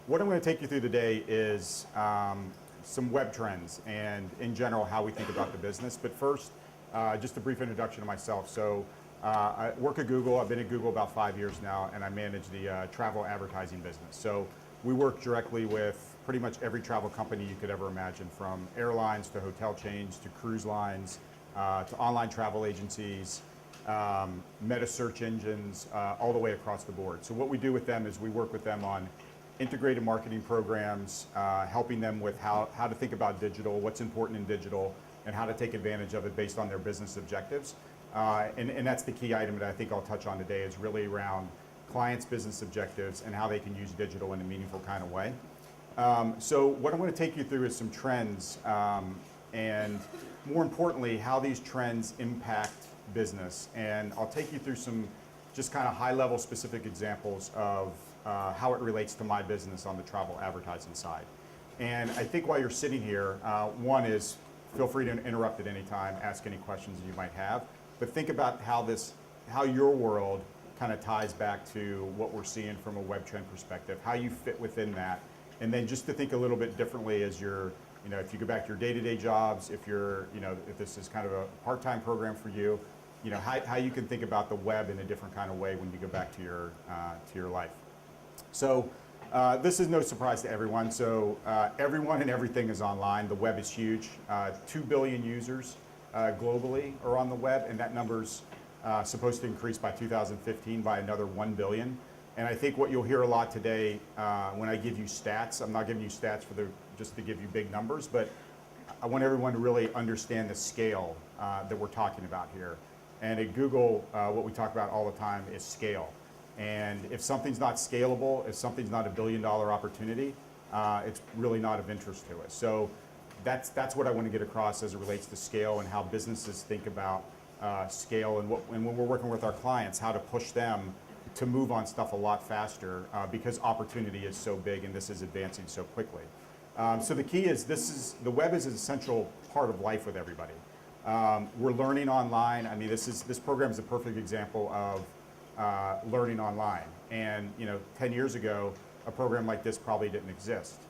what I'm going to take you through today is some web trends and in general how we think about the business. But first, just a brief introduction of myself. So I work at Google. I've been at Google about 5 years now, and I manage the travel advertising business. So we work directly with pretty much every travel company you could ever imagine, from airlines to hotel chains to cruise lines to online travel agencies, meta search engines, all the way across the board. So what we do with them is we work with them on integrated marketing programs, helping them with how to think about digital, what's important in digital, and how to take advantage of it based on their business objectives. And that's the key item that I think I'll touch on today, is really around clients' business objectives and how they can use digital in a meaningful kind of way. So what I'm going to take you through is some trends, and more importantly, how these trends impact business. And I'll take you through some just kind of high-level specific examples of how it relates to my business on the travel advertising side. And I think while you're sitting here, one is feel free to interrupt at any time, ask any questions you might have, but think about how your world kind of ties back to what we're seeing from a web trend perspective, how you fit within that, and then just to think a little bit differently as you're, if you go back to your day-to-day jobs, if you're, if this is kind of a part-time program for you, how you can think about the web in a different kind of way when you go back to your life. So this is no surprise to everyone. So everyone and everything is online. The web is huge. 2 billion users globally are on the web, and that number's supposed to increase by 2015 by another 1 billion. And I think what you'll hear a lot today when I give you stats, I'm not giving you stats just to give you big numbers, but I want everyone to really understand the scale that we're talking about here. And at Google, what we talk about all the time is scale. And if something's not scalable, if something's not $1 billion opportunity, it's really not of interest to us. So that's what I want to get across as it relates to scale and how businesses think about scale, and when we're working with our clients, how to push them to move on stuff a lot faster because opportunity is so big and this is advancing so quickly. So the key is the web is an essential part of life with everybody. We're learning online. I mean, this program is a perfect example of learning online. And 10 years ago, a program like this probably didn't exist.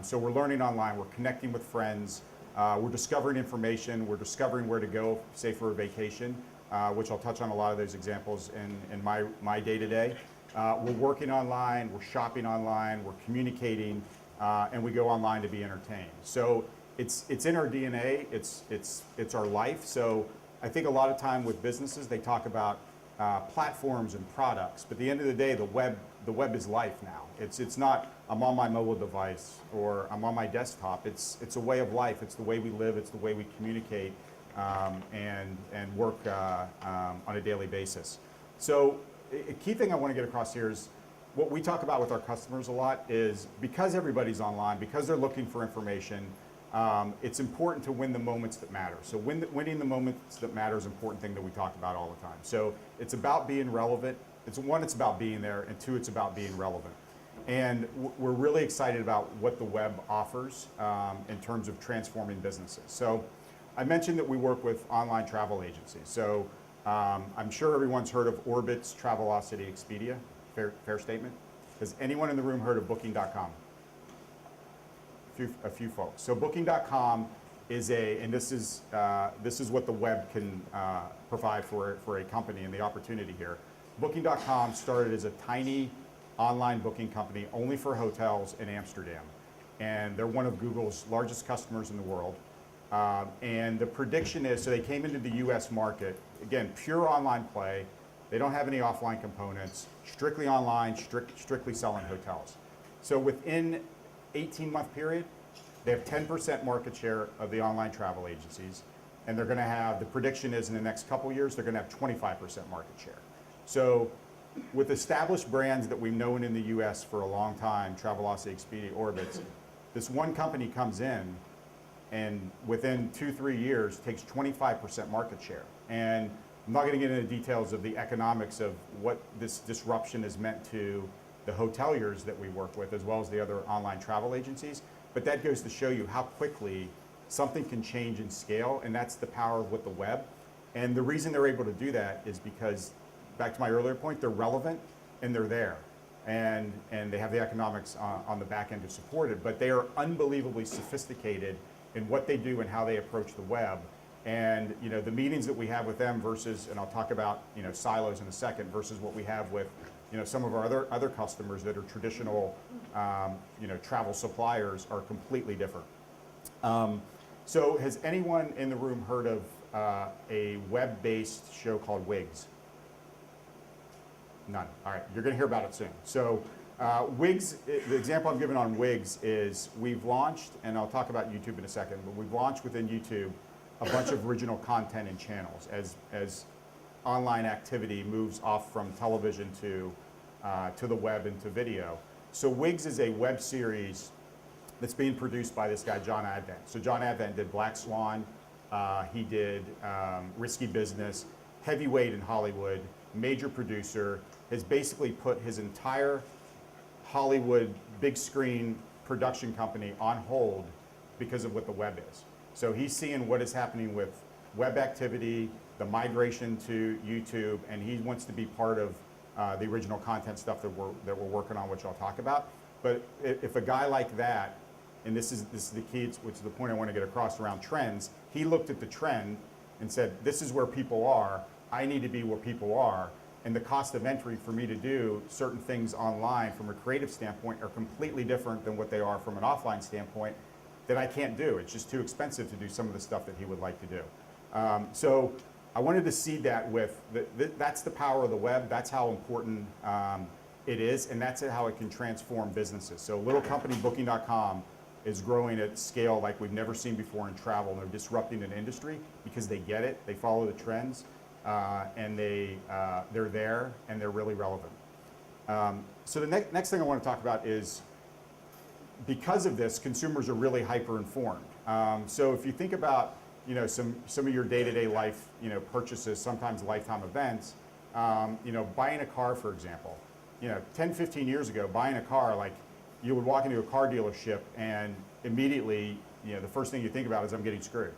So we're learning online. We're connecting with friends. We're discovering information. We're discovering where to go, say for a vacation, which I'll touch on a lot of those examples in my day-to-day. We're working online. We're shopping online. We're communicating, and we go online to be entertained. So it's in our DNA. It's our life. So I think a lot of time with businesses, they talk about platforms and products, but at the end of the day, the web is life now. It's not I'm on my mobile device or I'm on my desktop. It's a way of life. It's the way we live. It's the way we communicate and work on a daily basis. So a key thing I want to get across here is what we talk about with our customers a lot is because everybody's online, because they're looking for information, it's important to win the moments that matter. So winning the moments that matter is an important thing that we talk about all the time. So it's about being relevant. It's about being there, and two, it's about being relevant. And we're really excited about what the web offers in terms of transforming businesses. So I mentioned that we work with online travel agencies. So I'm sure everyone's heard of Orbitz, Travelocity, Expedia. Fair statement? Has anyone in the room heard of Booking.com? A few folks. So Booking.com is and this is what the web can provide for a company and the opportunity here. Booking.com started as a tiny online booking company only for hotels in Amsterdam. And they're one of Google's largest customers in the world. And the prediction is, so they came into the US market, again, pure online play. They don't have any offline components, strictly online, strictly selling hotels. So within 18-month period, they have 10% market share of the online travel agencies, and they're going to have, the prediction is in the next couple years, they're going to have 25% market share. So with established brands that we've known in the US for a long time, Travelocity, Expedia, Orbitz, this one company comes in and within 2-3 years takes 25% market share. And I'm not going to get into details of the economics of what this disruption has meant to the hoteliers that we work with, as well as the other online travel agencies. But that goes to show you how quickly something can change in scale, and that's the power of with the web. And the reason they're able to do that is because, back to my earlier point, they're relevant and they're there. and they have the economics on the back end to support it, but they are unbelievably sophisticated in what they do and how they approach the web. And the meetings that we have with them versus, and I'll talk about silos in a second, versus what we have with some of our other customers that are traditional travel suppliers are completely different. So has anyone in the room heard of a web-based show called Wigs? None. All right, you're going to hear about it soon. So Wigs, the example I'm giving on Wigs is we've launched, and I'll talk about YouTube in a second, but we've launched within YouTube a bunch of original content and channels as online activity moves off from television to the web and to video. So Wigs is a web series that's being produced by this guy, John Advent. So John Advent did Black Swan, he did Risky Business, heavyweight in Hollywood, major producer, has basically put his entire Hollywood big screen production company on hold because of what the web is. So he's seeing what is happening with web activity, the migration to YouTube, and he wants to be part of the original content stuff that we're working on, which I'll talk about. But if a guy like that, and this is the key, which is the point I want to get across around trends, he looked at the trend and said, this is where people are, I need to be where people are, and the cost of entry for me to do certain things online from a creative standpoint are completely different than what they are from an offline standpoint that I can't do. It's just too expensive to do some of the stuff that he would like to do. So I wanted to seed that with, that's the power of the web, that's how important it is, and that's how it can transform businesses. So a little company, Booking.com, is growing at scale like we've never seen before in travel, and they're disrupting an industry because they get it, they follow the trends, and they're there, and they're really relevant. So the next thing I want to talk about is, because of this, consumers are really hyper-informed. So if you think about some of your day-to-day life purchases, sometimes lifetime events, buying a car, for example. 10, 15 years ago, buying a car, like you would walk into a car dealership and immediately the first thing you think about is I'm getting screwed.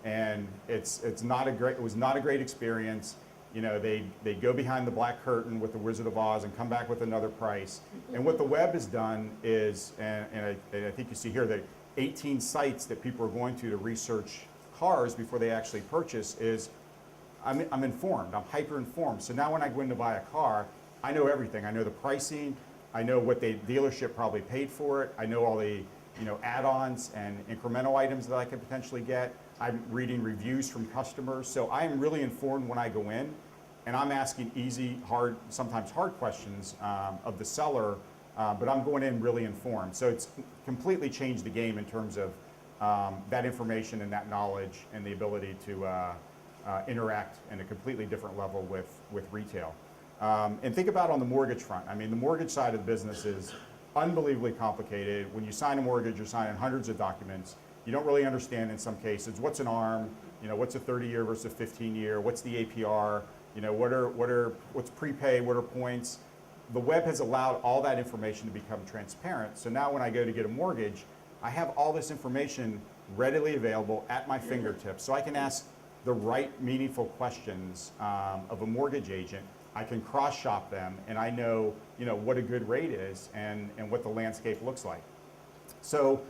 And it was not a great experience. They go behind the black curtain with the Wizard of Oz and come back with another price. And what the web has done is, and I think you see here, the 18 sites that people are going to research cars before they actually purchase is, I'm informed, I'm hyper-informed. So now when I go in to buy a car, I know everything. I know the pricing, I know what the dealership probably paid for it, I know all the add-ons and incremental items that I could potentially get. I'm reading reviews from customers, so I'm really informed when I go in, and I'm asking easy, hard, sometimes hard questions of the seller, but I'm going in really informed. So it's completely changed the game in terms of that information and that knowledge and the ability to interact in a completely different level with retail. And think about on the mortgage front. I mean, the mortgage side of the business is unbelievably complicated. When you sign a mortgage, you're signing hundreds of documents. You don't really understand in some cases what's an ARM, what's a 30-year versus a 15-year, what's the APR, what's prepay, what are points. The web has allowed all that information to become transparent. So now when I go to get a mortgage, I have all this information readily available at my fingertips. So I can ask the right meaningful questions of a mortgage agent. I can cross-shop them, and I know, what a good rate is and what the landscape looks like. So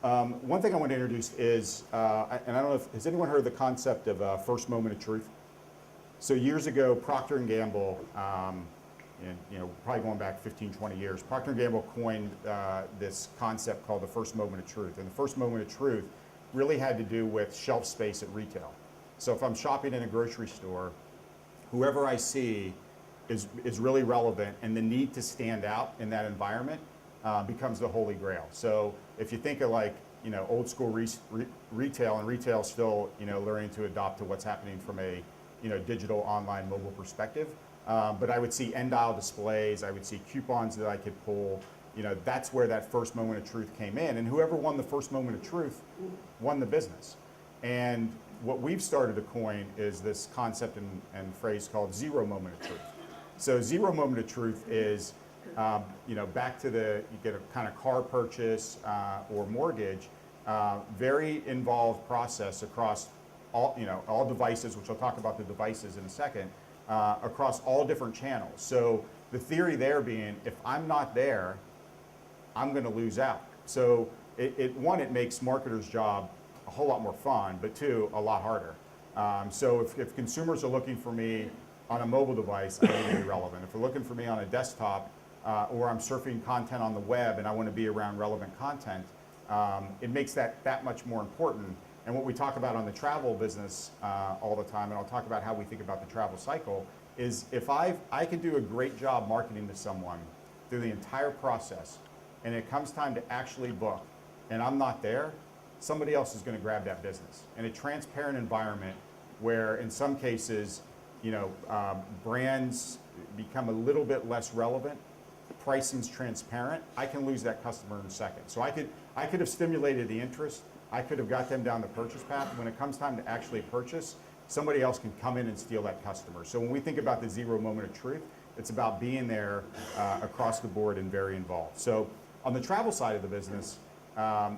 one thing I want to introduce is, and I don't know has anyone heard the concept of first moment of truth? So years ago, Procter & Gamble, and probably going back 15, 20 years, Procter & Gamble coined this concept called the first moment of truth. And the first moment of truth really had to do with shelf space at retail. So if I'm shopping in a grocery store, whoever I see is really relevant, and the need to stand out in that environment becomes the holy grail. So if you think of like, old school retail, and retail still, learning to adopt to what's happening from a, digital online mobile perspective. But I would see end aisle displays, I would see coupons that I could pull. That's where that first moment of truth came in. And whoever won the first moment of truth won the business. And what we've started to coin is this concept and phrase called zero moment of truth. So zero moment of truth is, back to you get a kind of car purchase or mortgage, very involved process across all devices, which I'll talk about the devices in a second, across all different channels. So The theory there being, if I'm not there, I'm going to lose out. So one, it makes marketers' job a whole lot more fun, but two, a lot harder. So if consumers are looking for me on a mobile device, I need to be relevant. If they're looking for me on a desktop or I'm surfing content on the web and I want to be around relevant content, it makes that much more important. And what we talk about on the travel business all the time, and I'll talk about how we think about the travel cycle, is if I can do a great job marketing to someone through the entire process, and it comes time to actually book, and I'm not there, somebody else is going to grab that business. In a transparent environment where in some cases, brands become a little bit less relevant, pricing's transparent, I can lose that customer in a second. So I could have stimulated the interest, I could have got them down the purchase path. When it comes time to actually purchase, somebody else can come in and steal that customer. So when we think about the zero moment of truth, it's about being there across the board and very involved. So on the travel side of the business,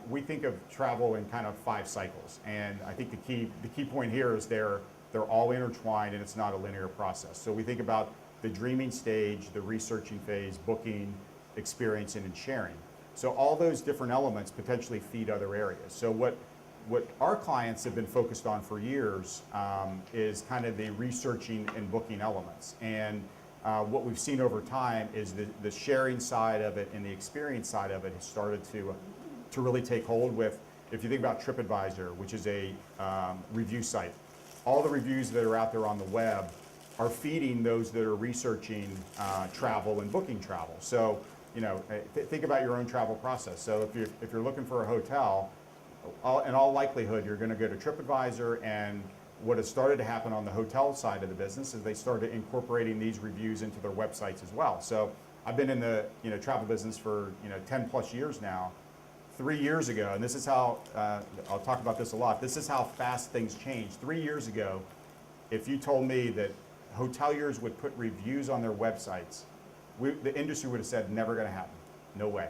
we think of travel in kind of 5 cycles. And I think the key point here is they're all intertwined and it's not a linear process. So we think about the dreaming stage, the researching phase, booking, experiencing, and sharing. So all those different elements potentially feed other areas. So what our clients have been focused on for years is kind of the researching and booking elements. And what we've seen over time is the sharing side of it and the experience side of it has started to really take hold with, if you think about TripAdvisor, which is a review site, all the reviews that are out there on the web are feeding those that are researching travel and booking travel. So, think about your own travel process. So if you're looking for a hotel, in all likelihood, you're going to go to TripAdvisor, and what has started to happen on the hotel side of the business is they started incorporating these reviews into their websites as well. So I've been in the travel business for 10 plus years now. 3 years ago, and this is how, I'll talk about this a lot, this is how fast things change. 3 years ago, if you told me that hoteliers would put reviews on their websites, the industry would have said, never going to happen, no way.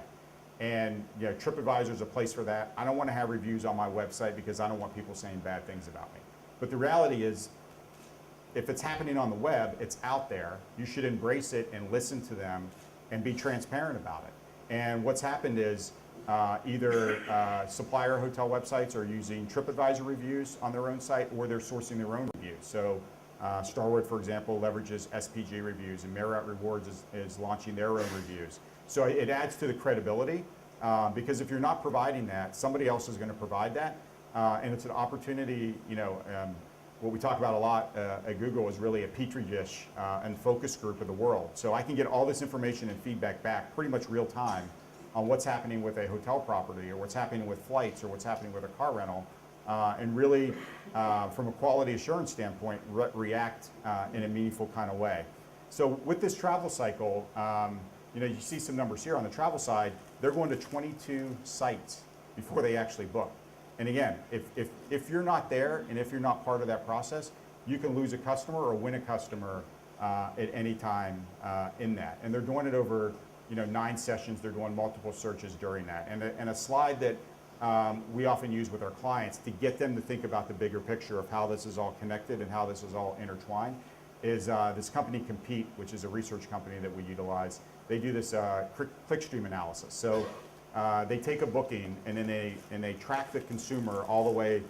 And TripAdvisor is a place for that. I don't want to have reviews on my website because I don't want people saying bad things about me. But the reality is, if it's happening on the web, it's out there. You should embrace it and listen to them and be transparent about it. And what's happened is, either supplier hotel websites are using TripAdvisor reviews on their own site, or they're sourcing their own reviews. So Starwood, for example, leverages SPG reviews, and Marriott Rewards is launching their own reviews. So it adds to the credibility, because if you're not providing that, somebody else is going to provide that, and it's an opportunity. What we talk about a lot at Google is really a petri dish and focus group of the world. So I can get all this information and feedback back pretty much real time on what's happening with a hotel property, or what's happening with flights, or what's happening with a car rental, and really, from a quality assurance standpoint, react in a meaningful kind of way. So with this travel cycle, you see some numbers here on the travel side. They're going to 22 sites before they actually book. And again, if you're not there and if you're not part of that process, you can lose a customer or win a customer at any time in that. And they're doing it over 9 sessions. They're doing multiple searches during that. And a slide that we often use with our clients to get them to think about the bigger picture of how this is all connected and how this is all intertwined is this company Compete, which is a research company that we utilize. They do this clickstream analysis. So they take a booking and then they track the consumer all the way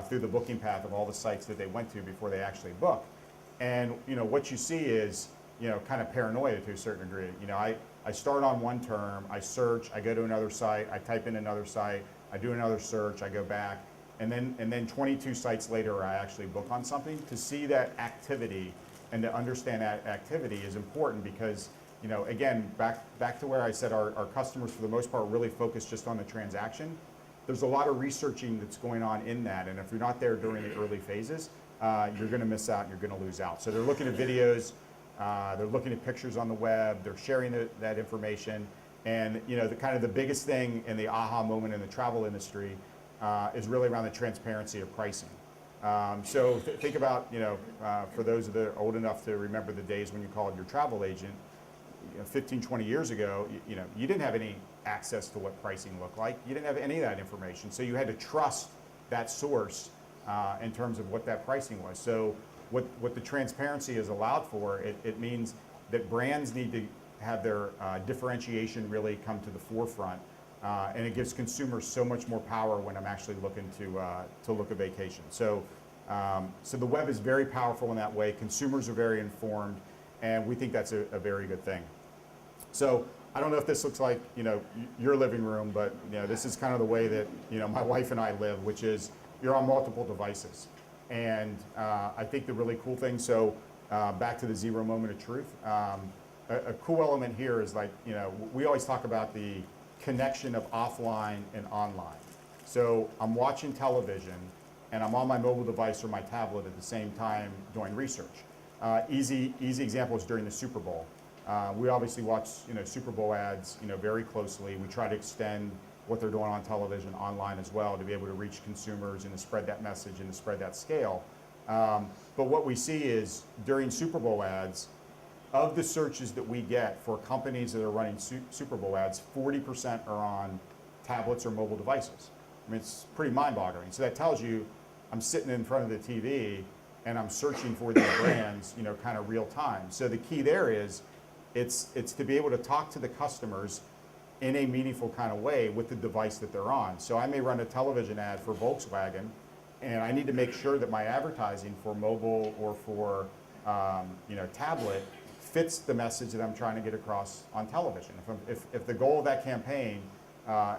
through the booking path of all the sites that they went to before they actually book. And what you see is kind of paranoia to a certain degree. I start on one term, I search, I go to another site, I type in another site, I do another search, I go back, and then 22 sites later I actually book on something. To see that activity and to understand that activity is important because, again, back to where I said our customers for the most part really focus just on the transaction. There's a lot of researching that's going on in that, and if you're not there during the early phases, you're going to miss out and you're going to lose out. So they're looking at videos, they're looking at pictures on the web, they're sharing that information, and the biggest thing in the aha moment in the travel industry is really around the transparency of pricing. So think about, for those that are old enough to remember the days when you called your travel agent, 15, 20 years ago, you didn't have any access to what pricing looked like. You didn't have any of that information. So you had to trust that source in terms of what that pricing was. So what the transparency is allowed for, it means that brands need to have their differentiation really come to the forefront. And it gives consumers so much more power when I'm actually looking to look at vacation. So, so the web is very powerful in that way. Consumers are very informed, and we think that's a very good thing. So I don't know if this looks like, you know, your living room, but you know, this is kind of the way that, you know, my wife and I live, which is you're on multiple devices. And I think the really cool thing, so back to the zero moment of truth, a cool element here is, like, you know, we always talk about the connection of offline and online. So I'm watching television and I'm on my mobile device or my tablet at the same time doing research. Easy example is during the Super Bowl. We obviously watch, you know, Super Bowl ads, you know, very closely. We try to extend what they're doing on television online as well to be able to reach consumers and to spread that message and to spread that scale. But what we see is during Super Bowl ads, of the searches that we get for companies that are running Super Bowl ads, 40% are on tablets or mobile devices. I mean, it's pretty mind-boggling. So that tells you I'm sitting in front of the TV and I'm searching for these brands, you know, kind of real time. So the key there is it's to be able to talk to the customers in a meaningful kind of way with the device that they're on. So I may run a television ad for Volkswagen, and I need to make sure that my advertising for mobile or for you know, tablet fits the message that I'm trying to get across on television. If the goal of that campaign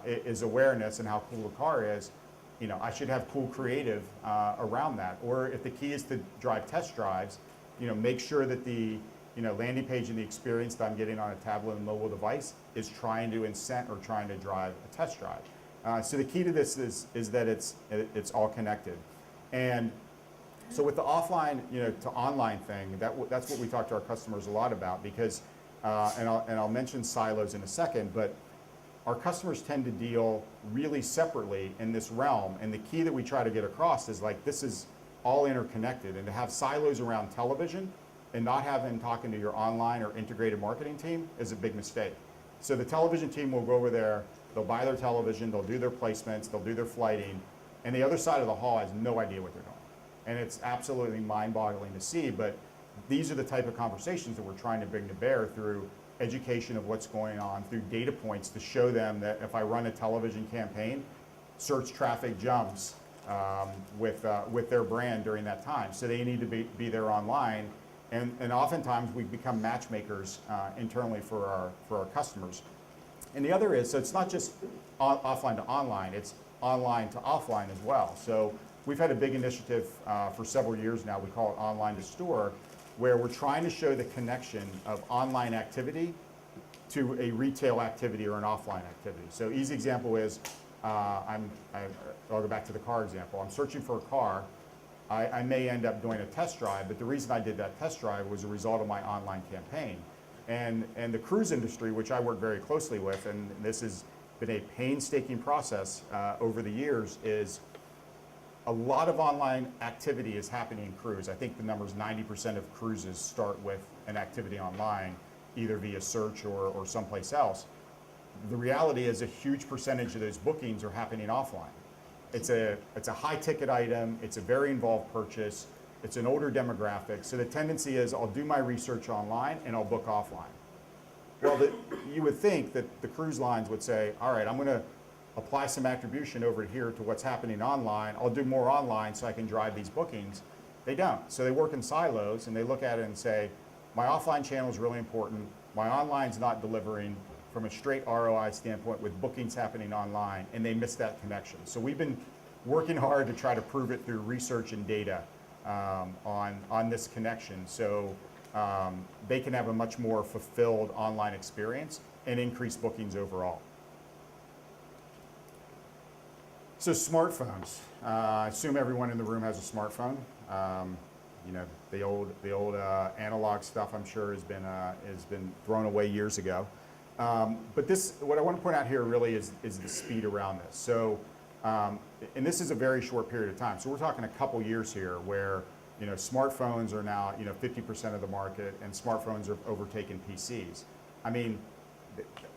is awareness and how cool the car is, you know, I should have cool creative around that. Or if the key is to drive test drives, you know, make sure that the, you know, landing page and the experience that I'm getting on a tablet and mobile device is trying to incent or trying to drive a test drive. So the key to this is that it's all connected. And so with the offline, you know, to online thing, that's what we talk to our customers a lot about, because, and I'll mention silos in a second, but our customers tend to deal really separately in this realm. And the key that we try to get across is, like, this is all interconnected, and to have silos around television and not have them talking to your online or integrated marketing team is a big mistake. So the television team will go over there, they'll buy their television, they'll do their placements, they'll do their flighting, and the other side of the hall has no idea what they're doing. And it's absolutely mind-boggling to see, but these are the type of conversations that we're trying to bring to bear through education of what's going on, through data points to show them that if I run a television campaign, search traffic jumps with their brand during that time. So they need to be there online. And oftentimes we become matchmakers internally for our customers. And the other is, so it's not just offline to online, it's online to offline as well. So we've had a big initiative for several years now, we call it Online to Store, where we're trying to show the connection of online activity to a retail activity or an offline activity. So easy example is, I'll go back to the car example. I'm searching for a car. I may end up doing a test drive, but the reason I did that test drive was a result of my online campaign. And the cruise industry, which I work very closely with, and this has been a painstaking process over the years, is a lot of online activity is happening in cruise. I think the number is 90% of cruises start with an activity online, either via search or someplace else. The reality is a huge percentage of those bookings are happening offline. It's a high ticket item, it's a very involved purchase, it's an older demographic, so the tendency is I'll do my research online and I'll book offline. Well, you would think that the cruise lines would say, all right, I'm going to apply some attribution over here to what's happening online, I'll do more online so I can drive these bookings. They don't. So they work in silos and they look at it and say, my offline channel is really important, my online's not delivering from a straight ROI standpoint with bookings happening online, and they miss that connection. So we've been working hard to try to prove it through research and data on this connection, so they can have a much more fulfilled online experience and increase bookings overall. So smartphones. I assume everyone in the room has a smartphone. You know, the old analog stuff, I'm sure, has been thrown away years ago. But what I want to point out here really is the speed around this. So, and this is a very short period of time. So we're talking a couple years here where, you know, smartphones are now, you know, 50% of the market, and smartphones are overtaking PCs. I mean,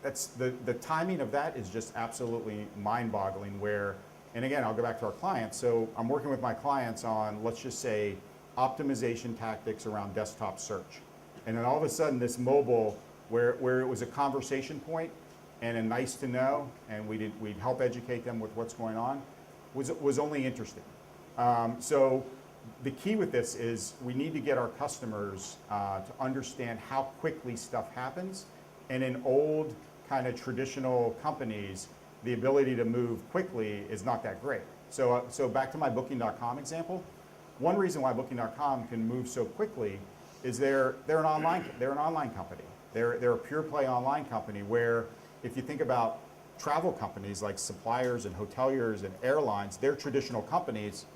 that's the timing of that is just absolutely mind-boggling. Where, and again, I'll go back to our clients. So I'm working with my clients on, let's just say, optimization tactics around desktop search, and then all of a sudden this mobile where it was a conversation point and a nice to know, and we'd help educate them with what's going on, was only interesting. So the key with this is we need to get our customers to understand how quickly stuff happens. And in old kind of traditional companies, the ability to move quickly is not that great. So back to my Booking.com example, one reason why Booking.com can move so quickly is they're an online company. They're a pure play online company where if you think about travel companies like suppliers and hoteliers and airlines, they're traditional companies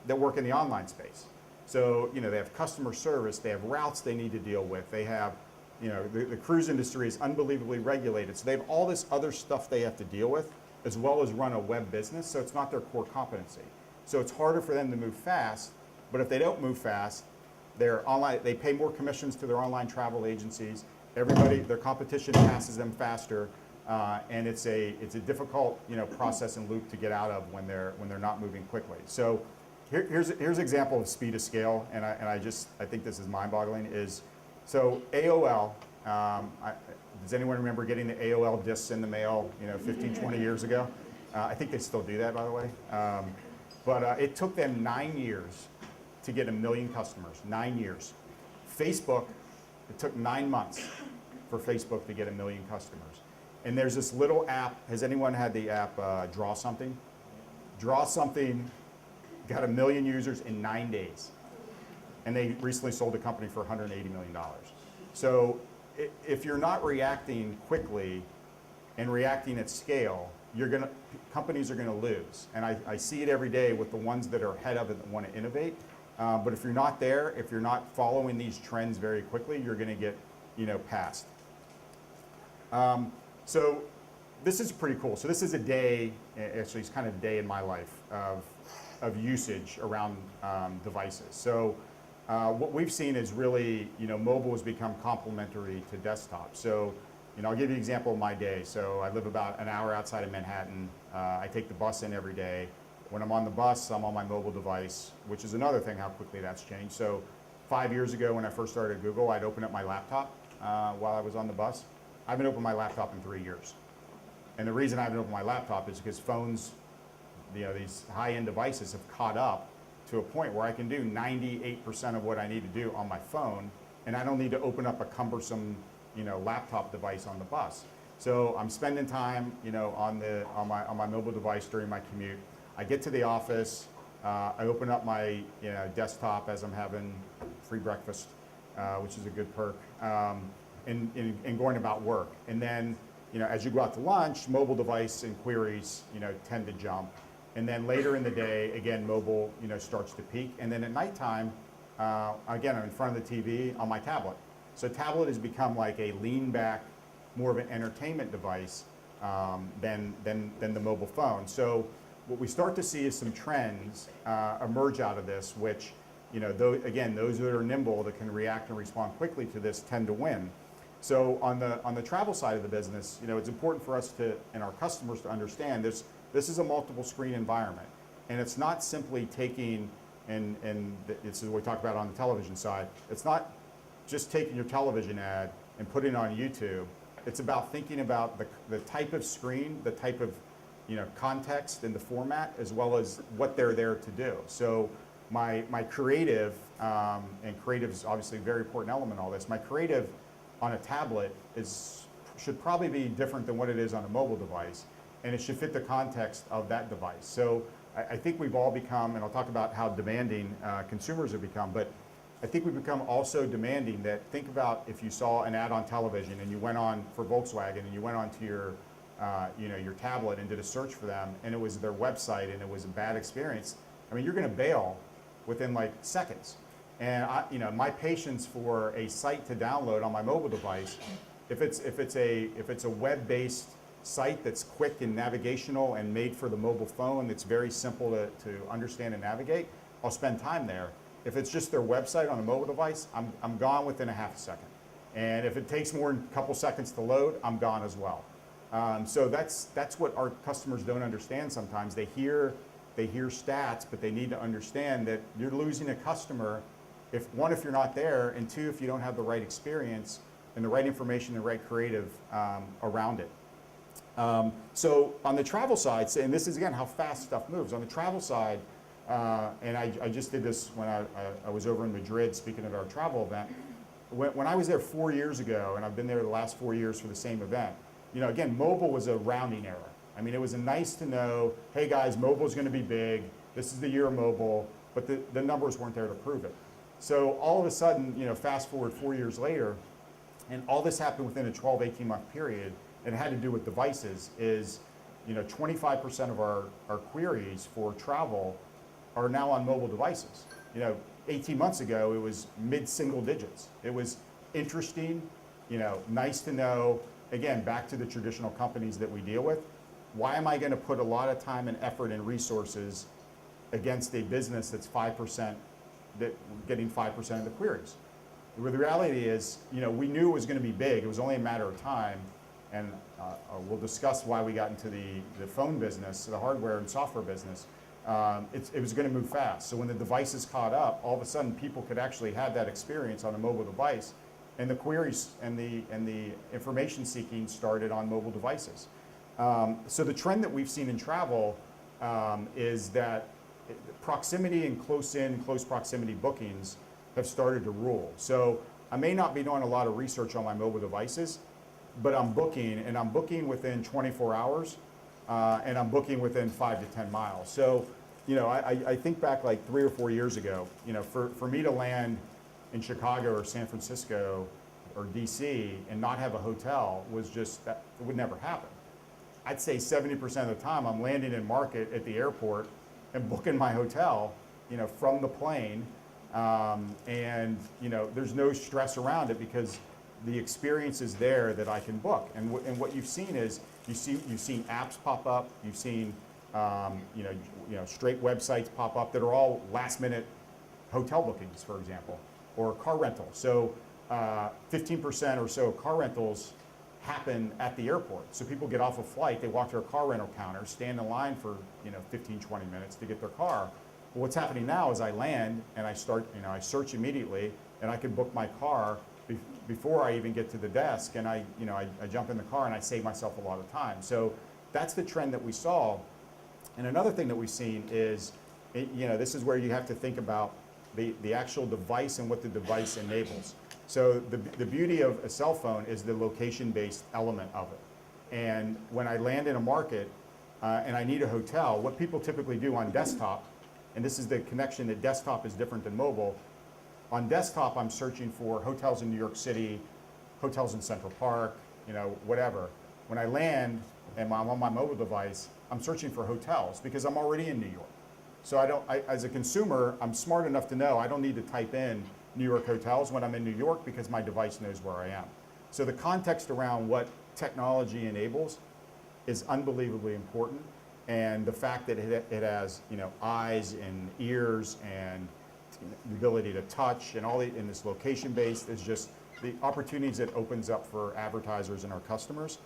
that work in the online space. So, they have customer service, they have routes they need to deal with, they have, the cruise industry is unbelievably regulated. So they have all this other stuff they have to deal with, as well as run a web business. So it's not their core competency. So it's harder for them to move fast, but if they don't move fast, they pay more commissions to their online travel agencies. Their competition passes them faster. And it's a difficult process and loop to get out of when they're not moving quickly. So here's an example of speed of scale, and I think this is mind-boggling. So AOL. Does anyone remember getting the AOL discs in the mail 15, 20 years ago? I think they still do that, by the way. But it took them 9 years to get 1 million customers. 9 years. Facebook, it took 9 months for Facebook to get 1 million customers. And there's this little app. Has anyone had the app Draw Something? Draw Something got 1 million users in 9 days. And they recently sold the company for $180 million. So if you're not reacting quickly and reacting at scale, companies are going to lose. And I see it every day with the ones that are ahead of it that want to innovate. But if you're not there, if you're not following these trends very quickly, you're going to get passed. So this is pretty cool. So this is a day, actually it's kind of a day in my life of usage around devices. So what we've seen is really, mobile has become complementary to desktop. So, I'll give you an example of my day. So I live about an hour outside of Manhattan. I take the bus in every day. When I'm on the bus, I'm on my mobile device, which is another thing how quickly that's changed. So 5 years ago when I first started at Google, I'd open up my laptop while I was on the bus. I haven't opened my laptop in 3 years. And the reason I haven't opened my laptop is because phones, these high-end devices have caught up to a point where I can do 98% of what I need to do on my phone, and I don't need to open up a cumbersome, laptop device on the bus. So I'm spending time, on my mobile device during my commute. I get to the office, I open up my, desktop as I'm having free breakfast, which is a good perk, and going about work. And then, as you go out to lunch, mobile device and queries, tend to jump. And then later in the day, again, mobile, starts to peak. And then at nighttime, again, I'm in front of the TV on my tablet. So tablet has become like a lean back, more of an entertainment device than the mobile phone. So what we start to see is some trends emerge out of this, which, those that are nimble, that can react and respond quickly to this tend to win. So on the travel side of the business, it's important for us and our customers to understand this is a multiple screen environment. And it's not simply taking, and this is what we talk about on the television side, it's not just taking your television ad and putting it on YouTube. It's about thinking about the type of screen, the type of context and the format, as well as what they're there to do. So my creative, and creative is obviously a very important element in all this, my creative on a tablet should probably be different than what it is on a mobile device, and it should fit the context of that device. So I think we've all become, and I'll talk about how demanding consumers have become, but I think we've become also demanding that, think about if you saw an ad on television and you went on for Volkswagen and you went onto your tablet and did a search for them, and it was their website and it was a bad experience. I mean, you're going to bail within like seconds. And my patience for a site to download on my mobile device, if it's a web-based site that's quick and navigational and made for the mobile phone, that's very simple to understand and navigate, I'll spend time there. If it's just their website on a mobile device, I'm gone within a half a second. And if it takes more than a couple seconds to load, I'm gone as well. So that's what our customers don't understand sometimes. They hear stats, but they need to understand that you're losing a customer if you're not there, and two, if you don't have the right experience and the right information, the right creative around it. So on the travel side, and this is again how fast stuff moves. On the travel side, and I just did this when I was over in Madrid speaking at our travel event. When I was there 4 years ago, and I've been there the last 4 years for the same event, you know, again, mobile was a rounding error. I mean, it was a nice to know, hey guys, mobile is going to be big. This is the year of mobile, but the numbers weren't there to prove it. So all of a sudden, you know, fast forward 4 years later, and all this happened within a 12, 18 month period, and it had to do with devices, is, you know, 25% of our queries for travel are now on mobile devices. You know, 18 months ago, it was mid-single digits. It was interesting, you know, nice to know. Again, back to the traditional companies that we deal with. Why am I going to put a lot of time and effort and resources against a business that's 5%, that getting 5% of the queries? The reality is, you know, we knew it was going to be big. It was only a matter of time, and we'll discuss why we got into the phone business, the hardware and software business. It was going to move fast. So when the devices caught up, all of a sudden people could actually have that experience on a mobile device, and the queries and the information seeking started on mobile devices. So the trend that we've seen in travel is that proximity and close proximity bookings have started to rule. So I may not be doing a lot of research on my mobile devices, but I'm booking, and I'm booking within 24 hours, and I'm booking within 5 to 10 miles. So, you know, I think back like 3 or 4 years ago, you know, for me to land in Chicago or San Francisco or DC and not have a hotel was just, that it would never happen. I'd say 70% of the time I'm landing in market at the airport and booking my hotel, you know, from the plane, and, you know, there's no stress around it because the experience is there that I can book. And what you've seen is, you've seen apps pop up, you've seen you know, straight websites pop up that are all last minute hotel bookings, for example, or car rentals. So 15% or so car rentals happen at the airport. So people get off a flight, they walk to a car rental counter, stand in line for, you know, 15, 20 minutes to get their car. Well, what's happening now is I land and I start, you know, I search immediately, and I can book my car before I even get to the desk, and I jump in the car and I save myself a lot of time. So that's the trend that we saw. And another thing that we've seen is, you know, this is where you have to think about the actual device and what the device enables. So the beauty of a cell phone is the location-based element of it. And when I land in a market and I need a hotel, what people typically do on desktop, and this is the connection that desktop is different than mobile. On desktop, I'm searching for hotels in New York City, hotels in Central Park, you know, whatever. When I land and I'm on my mobile device, I'm searching for hotels because I'm already in New York. So as a consumer, I'm smart enough to know I don't need to type in New York hotels when I'm in New York because my device knows where I am. So the context around what technology enables is unbelievably important, and the fact that it has, you know, eyes and ears and the ability to touch and all in this location based is just the opportunities it opens up for advertisers and our customers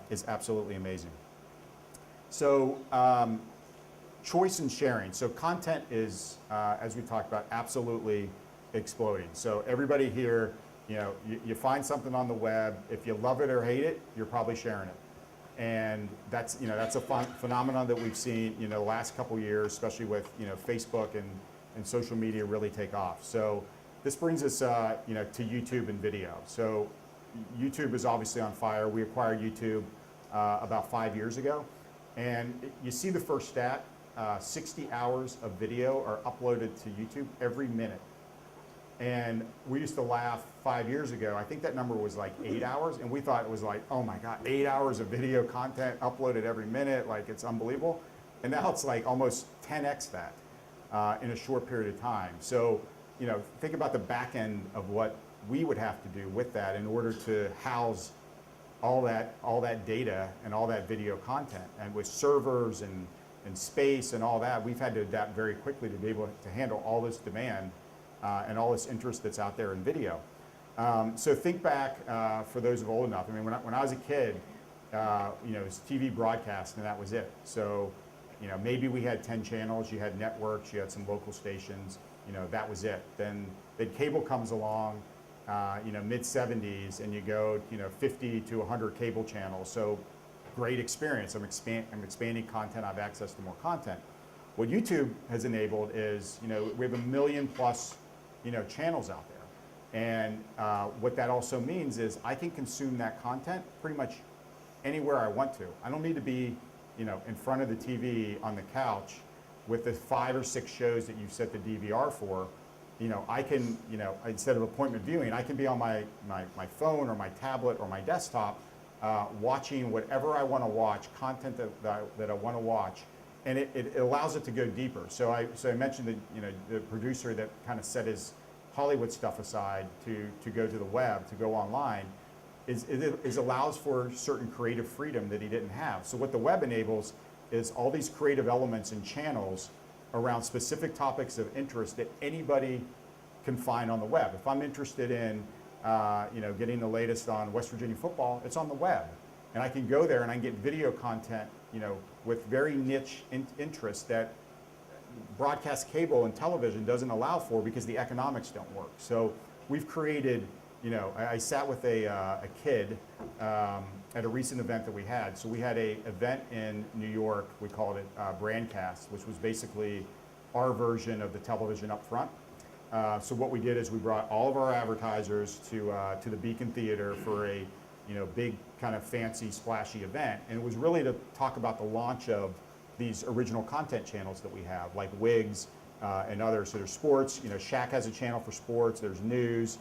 is absolutely amazing. So choice and sharing. So content is, as we talked about, absolutely exploding. So everybody here, you know, you find something on the web, if you love it or hate it, you're probably sharing it. And that's, you know, that's a phenomenon that we've seen, you know, the last couple years, especially with, you know, Facebook and social media really take off. So this brings us, you know, to YouTube and video. So YouTube is obviously on fire. We acquired YouTube about 5 years ago. And you see the first stat, 60 hours of video are uploaded to YouTube every minute. And we used to laugh 5 years ago. I think that number was like 8 hours, and we thought it was like, oh my God, 8 hours of video content uploaded every minute, like it's unbelievable. And now it's like almost 10x that in a short period of time. So, you know, think about the back end of what we would have to do with that in order to house all that data and all that video content. And with servers and space and all that, we've had to adapt very quickly to be able to handle all this demand and all this interest that's out there in video. So think back, for those of old enough, I mean, when I was a kid, you know, it was TV broadcast and that was it. So, you know, maybe we had 10 channels, you had networks, you had some local stations, you know, that was it. Then cable comes along, mid 70s, and you go 50 to 100 cable channels. So great experience. I'm expanding content. I have access to more content. What YouTube has enabled is, we have 1 million plus, channels out there. And what that also means is I can consume that content pretty much anywhere I want to. I don't need to be, in front of the TV on the couch with the 5 or 6 shows that you set the DVR for. I can, instead of appointment viewing, I can be on my phone or my tablet or my desktop watching whatever I want to watch, content that I want to watch, and it allows it to go deeper. So I mentioned that the producer that kind of set his Hollywood stuff aside to go to the web, to go online, is allows for certain creative freedom that he didn't have. So what the web enables is all these creative elements and channels around specific topics of interest that anybody can find on the web. If I'm interested in getting the latest on West Virginia football, it's on the web. And I can go there and I can get video content, with very niche interests that broadcast cable and television doesn't allow for because the economics don't work. So we've created, I sat with a kid at a recent event that we had. So we had a event in New York, we called it Brandcast, which was basically our version of the television up front. So what we did is we brought all of our advertisers to the Beacon Theater for a big kind of fancy splashy event, and it was really to talk about the launch of these original content channels that we have, like Wigs and others. So there's sports, Shaq has a channel for sports, there's news,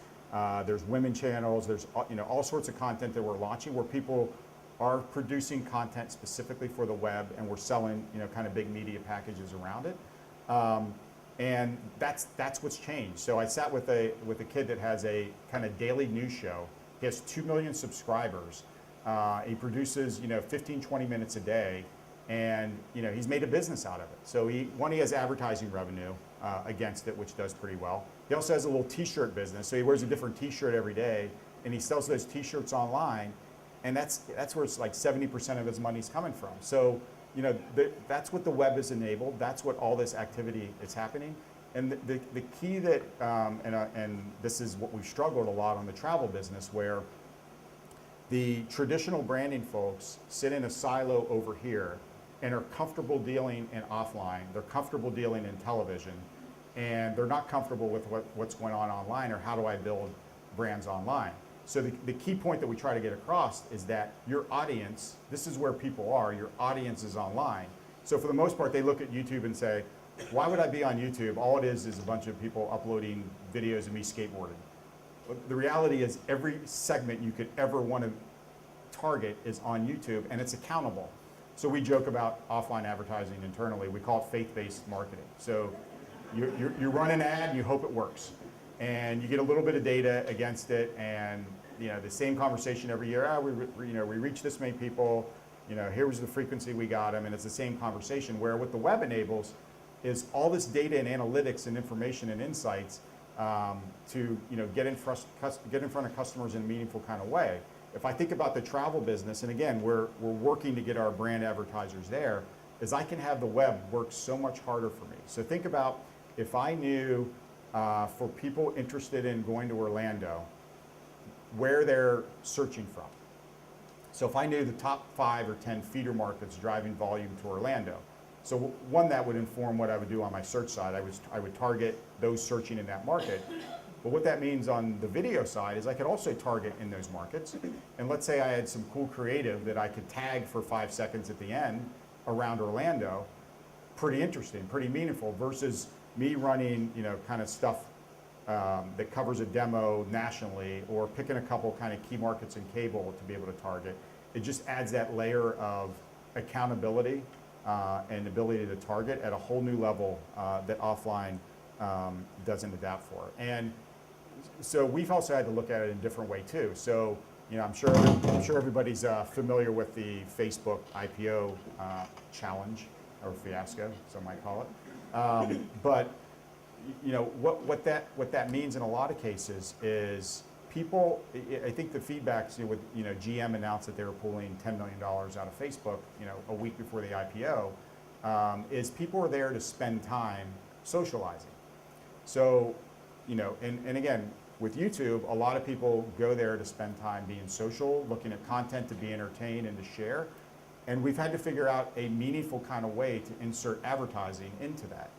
there's women channels, there's all sorts of content that we're launching where people are producing content specifically for the web, and we're selling kind of big media packages around it. And that's what's changed. So I sat with a kid that has a kind of daily news show. He has 2 million subscribers. He produces 15, 20 minutes a day, and he's made a business out of it. So he has advertising revenue against it, which does pretty well. He also has a little t-shirt business. So he wears a different t-shirt every day, and he sells those t-shirts online, and that's where it's like 70% of his money's coming from. So that's what the web has enabled. That's what all this activity is happening. And the key that, and this is what we've struggled a lot on the travel business, where the traditional branding folks sit in a silo over here and are comfortable dealing in offline. They're comfortable dealing in television, and they're not comfortable with what's going on online, or how do I build brands online. So the key point that we try to get across is that your audience, this is where people are, your audience is online. So for the most part, they look at YouTube and say, why would I be on YouTube? All it is a bunch of people uploading videos of me skateboarding. But the reality is every segment you could ever want to target is on YouTube, and it's accountable. So we joke about offline advertising internally. We call it faith-based marketing. So you run an ad and you hope it works. And you get a little bit of data against it, and the same conversation every year. We reach this many people. Here was the frequency we got them, and it's the same conversation. Where what the web enables is all this data and analytics and information and insights to get in front of customers in a meaningful kind of way. If I think about the travel business, and again, we're working to get our brand advertisers there, is I can have the web work so much harder for me. So think about if I knew for people interested in going to Orlando, where they're searching from. So if I knew the top 5 or 10 feeder markets driving volume to Orlando, so one, that would inform what I would do on my search side. I would target those searching in that market. But what that means on the video side is I could also target in those markets. And let's say I had some cool creative that I could tag for 5 seconds at the end around Orlando. Pretty interesting, pretty meaningful, versus me running, kind of stuff that covers a demo nationally, or picking a couple kind of key markets in cable to be able to target. It just adds that layer of accountability and ability to target at a whole new level that offline doesn't adapt for. And so we've also had to look at it in a different way too. So I'm sure everybody's familiar with the Facebook IPO challenge, or fiasco, some might call it. But what that means in a lot of cases is people. I think the feedback with GM announced that they were pulling $10 million out of Facebook a week before the IPO, is people are there to spend time socializing. So and again, with YouTube, a lot of people go there to spend time being social, looking at content to be entertained and to share. And we've had to figure out a meaningful kind of way to insert advertising into that.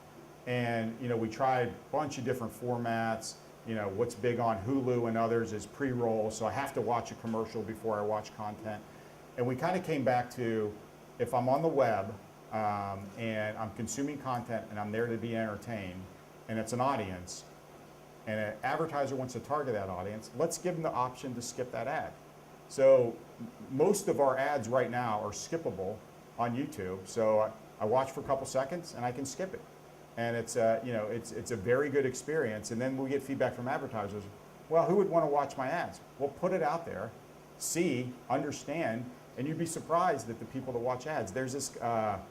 And we tried a bunch of different formats. What's big on Hulu and others is pre-roll, so I have to watch a commercial before I watch content. And we kind of came back to, if I'm on the web and I'm consuming content and I'm there to be entertained, and it's an audience, and an advertiser wants to target that audience, let's give them the option to skip that ad. So most of our ads right now are skippable on YouTube. So I watch for a couple seconds and I can skip it. And it's a very good experience. And then we get feedback from advertisers. Well, who would want to watch my ads? Well, put it out there, see, understand, and you'd be surprised at the people that watch ads. There's this, I'm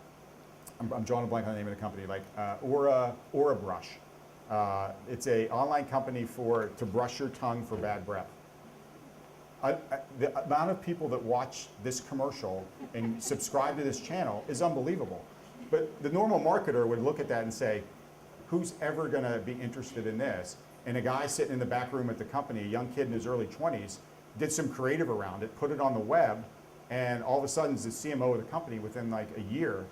drawing a blank on the name of the company, like Aura Brush. It's an online company to brush your tongue for bad breath. The amount of people that watch this commercial and subscribe to this channel is unbelievable. But the normal marketer would look at that and say, who's ever going to be interested in this? And a guy sitting in the back room at the company, a young kid in his early 20s, did some creative around it, put it on the web, and all of a sudden he's the CMO of the company within like a year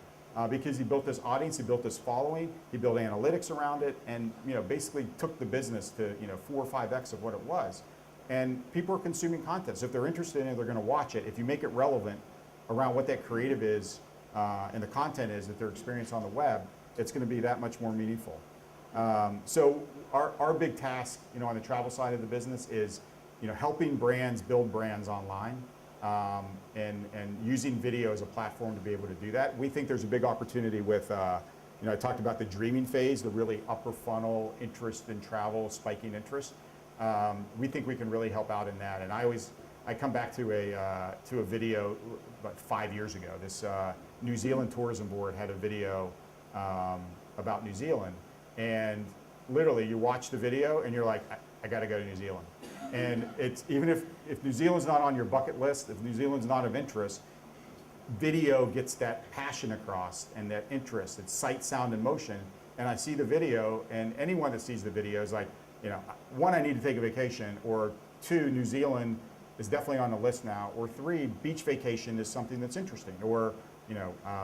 because he built this audience, he built this following, he built analytics around it, and basically took the business to 4 or 5x of what it was. And people are consuming content, so if they're interested in it, they're going to watch it. If you make it relevant around what that creative is and the content is that they're experiencing on the web, it's going to be that much more meaningful. So our big task, on the travel side of the business is, helping brands build brands online and using video as a platform to be able to do that. We think there's a big opportunity with, I talked about the dreaming phase, the really upper funnel interest in travel, spiking interest. We think we can really help out in that. And I come back to a video about 5 years ago. This New Zealand Tourism Board had a video about New Zealand, and literally you watch the video and you're like, I got to go to New Zealand. And it's even if New Zealand's not on your bucket list, if New Zealand's not of interest, video gets that passion across and that interest. It's sight, sound, and motion. And I see the video, and anyone that sees the video is like, one, I need to take a vacation, or two, New Zealand is definitely on the list now, or three, beach vacation is something that's interesting, or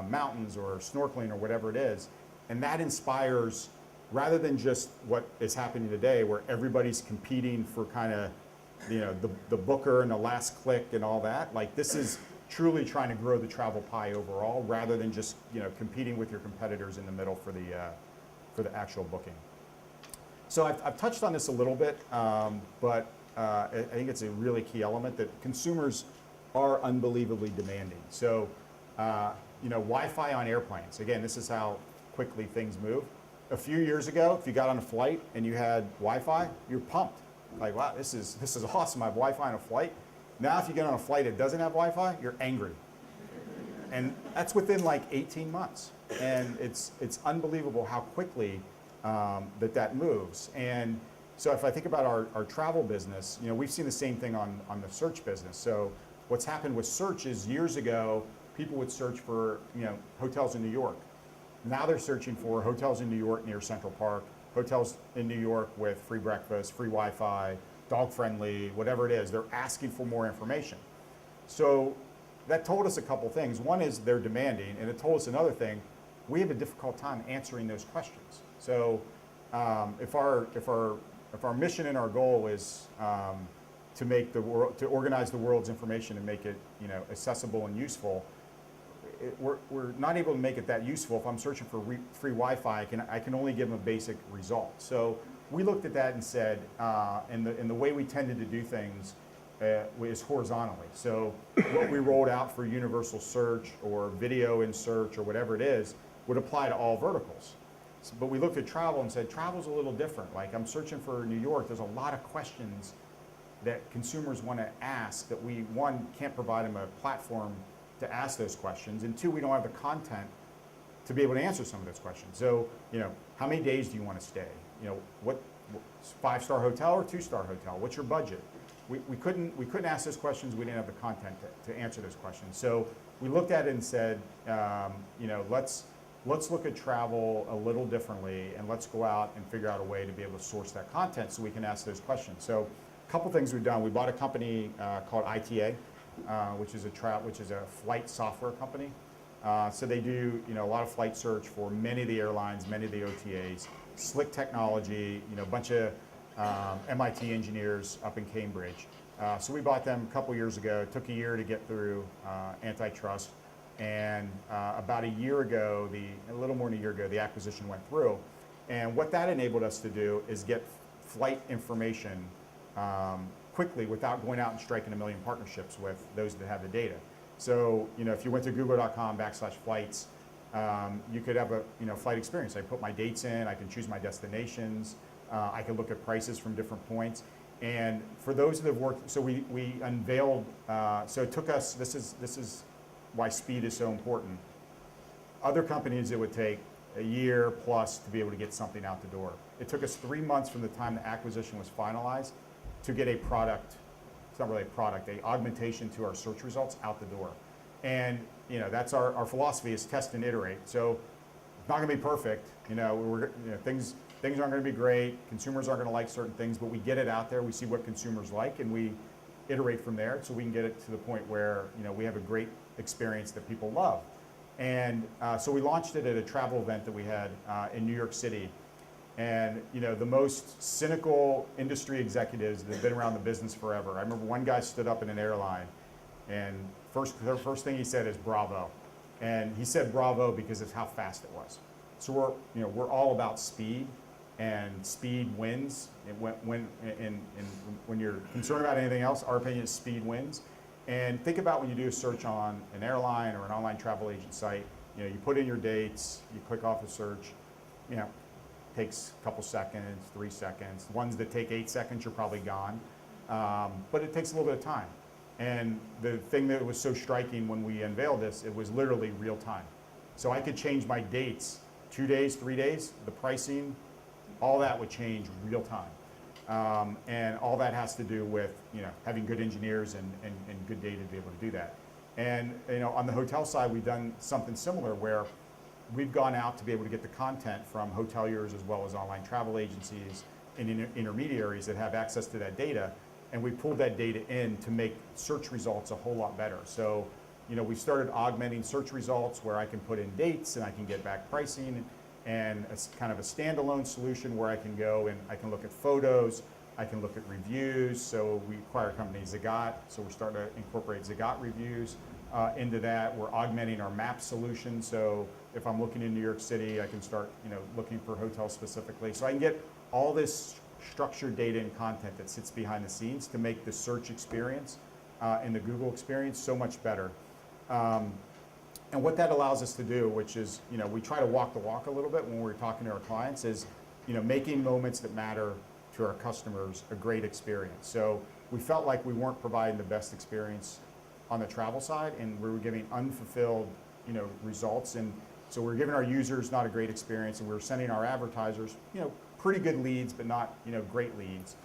mountains or snorkeling or whatever it is. And that inspires, rather than just what is happening today where everybody's competing for kind of the booker and the last click and all that. Like, this is truly trying to grow the travel pie overall, rather than just competing with your competitors in the middle for the actual booking. So I've touched on this a little bit, but I think it's a really key element that consumers are unbelievably demanding. So Wi-Fi on airplanes. Again, this is how quickly things move. A few years ago, if you got on a flight and you had Wi-Fi, you're pumped. Like, wow, this is awesome. I have Wi-Fi on a flight. Now, if you get on a flight that doesn't have Wi-Fi, you're angry. And that's within like 18 months. And it's unbelievable how quickly that moves. And so if I think about our travel business, we've seen the same thing on the search business. So what's happened with search is, years ago, people would search for hotels in New York. Now they're searching for hotels in New York near Central Park, hotels in New York with free breakfast, free Wi-Fi, dog-friendly, whatever it is. They're asking for more information. So that told us a couple things. One is they're demanding, and it told us another thing. We have a difficult time answering those questions. So if our mission and our goal is to organize the world's information and make it accessible and useful, we're not able to make it that useful. If I'm searching for free Wi-Fi, I can only give them a basic result. So we looked at that and said, and the way we tended to do things is horizontally. So what we rolled out for universal search or video in search or whatever it is would apply to all verticals. But we looked at travel and said, travel's a little different. Like, I'm searching for New York. There's a lot of questions that consumers want to ask that we, one, can't provide them a platform to ask those questions, and two, we don't have the content to be able to answer some of those questions. So, how many days do you want to stay? What 5-star hotel or 2-star hotel? What's your budget? We couldn't ask those questions. We didn't have the content to answer those questions. So we looked at it and said, let's look at travel a little differently, and let's go out and figure out a way to be able to source that content so we can ask those questions. So a couple things we've done. We bought a company called ITA, which is a flight software company. So they do a lot of flight search for many of the airlines, many of the OTAs, slick technology, a bunch of MIT engineers up in Cambridge. So we bought them a couple years ago. It took a year to get through antitrust. And about a year ago, a little more than a year ago, the acquisition went through. And what that enabled us to do is get flight information quickly without going out and striking a million partnerships with those that have the data. So, if you went to google.com/flights, you could have a flight experience. I put my dates in, I can choose my destinations, I can look at prices from different points. And for those that have worked, so we unveiled, so it took us, this is why speed is so important. Other companies, it would take a year plus to be able to get something out the door. It took us 3 months from the time the acquisition was finalized to get a product, it's not really a product, a augmentation to our search results out the door. And that's our philosophy, is test and iterate. So it's not gonna be perfect, things aren't gonna be great, consumers aren't gonna like certain things, but we get it out there, we see what consumers like, and we iterate from there so we can get it to the point where we have a great experience that people love. And so we launched it at a travel event that we had in New York City. And the most cynical industry executives that have been around the business forever. I remember one guy stood up in an airline, and the first thing he said is bravo. And he said bravo because of how fast it was. So we're all about speed, and speed wins. When you're concerned about anything else, our opinion is speed wins. And think about when you do a search on an airline or an online travel agent site, you put in your dates, you click off a search, takes a couple seconds, 3 seconds. Ones that take 8 seconds, you're probably gone. But it takes a little bit of time. And the thing that was so striking when we unveiled this, it was literally real time. So I could change my dates 2 days, 3 days, the pricing, all that would change real time. And all that has to do with having good engineers and good data to be able to do that. And on the hotel side, we've done something similar where we've gone out to be able to get the content from hoteliers as well as online travel agencies and intermediaries that have access to that data, and we pulled that data in to make search results a whole lot better. So we started augmenting search results where I can put in dates and I can get back pricing, and it's kind of a standalone solution where I can go and I can look at photos, I can look at reviews. So we acquired a company, Zagat, so we're starting to incorporate Zagat reviews into that. We're augmenting our map solution, so if I'm looking in New York City, I can start looking for hotels specifically. So I can get all this structured data and content that sits behind the scenes to make the search experience and the Google experience so much better. And what that allows us to do, which is, we try to walk the walk a little bit when we're talking to our clients, is, making moments that matter to our customers a great experience. So we felt like we weren't providing the best experience on the travel side, and we were giving unfulfilled, results. And so we're giving our users not a great experience, and we're sending our advertisers, pretty good leads, but not, great leads.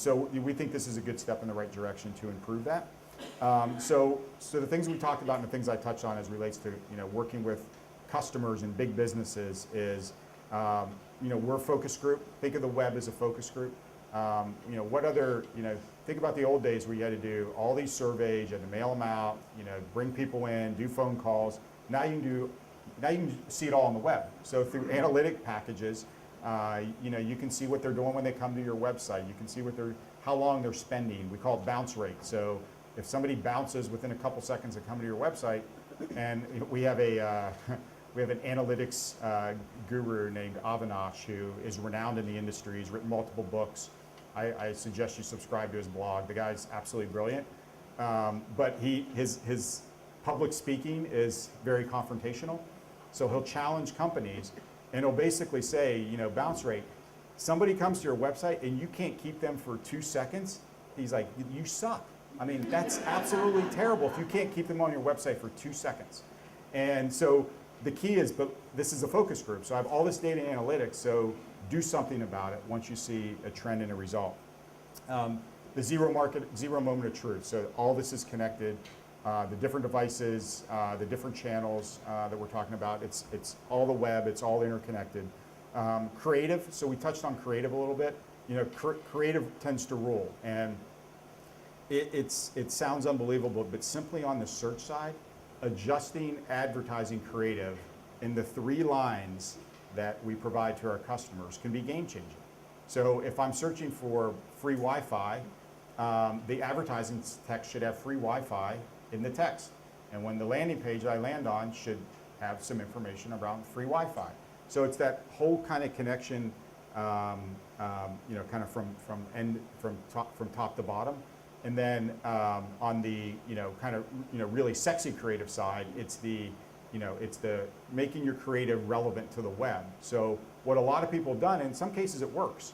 So we think this is a good step in the right direction to improve that. So the things we talked about and the things I touched on as relates to working with customers and big businesses is we're a focus group. Think of the web as a focus group. What other think about the old days where you had to do all these surveys, you had to mail them out, bring people in, do phone calls. Now you can see it all on the web. So through analytic packages, you can see what they're doing when they come to your website. You can see how long they're spending. We call it bounce rate. So if somebody bounces within a couple seconds of coming to your website, and we have an analytics guru named Avinash who is renowned in the industry. He's written multiple books. I suggest you subscribe to his blog. The guy's absolutely brilliant. But his public speaking is very confrontational. So he'll challenge companies, and he'll basically say, bounce rate. Somebody comes to your website and you can't keep them for 2 seconds. He's like, you suck. I mean, that's absolutely terrible if you can't keep them on your website for 2 seconds. And so the key is, but this is a focus group, so I have all this data analytics, so do something about it once you see a trend and a result. The zero moment of truth, so all this is connected. the different devices, the different channels that we're talking about. It's all the web, it's all interconnected. Creative, so we touched on creative a little bit. You know, creative tends to rule, and it sounds unbelievable, but simply on the search side, adjusting advertising creative in the 3 lines that we provide to our customers can be game changing. So if I'm searching for free Wi-Fi, the advertising text should have free Wi-Fi in the text. And when the landing page I land on should have some information around free Wi-Fi. So it's that whole kind of connection, you know, kind of from top to bottom. And then on the, you know, kind of, you know, really sexy creative side, it's the, you know, it's the making your creative relevant to the web. So what a lot of people have done, in some cases it works,